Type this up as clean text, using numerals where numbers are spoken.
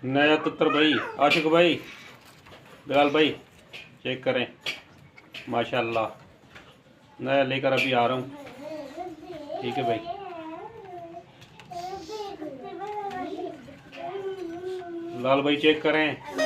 नया तितर भाई, आशिक भाई, बिलाल भाई, चेक करें। माशाल्लाह नया लेकर अभी आ रहा हूँ। ठीक है भाई। लाल भाई चेक करें।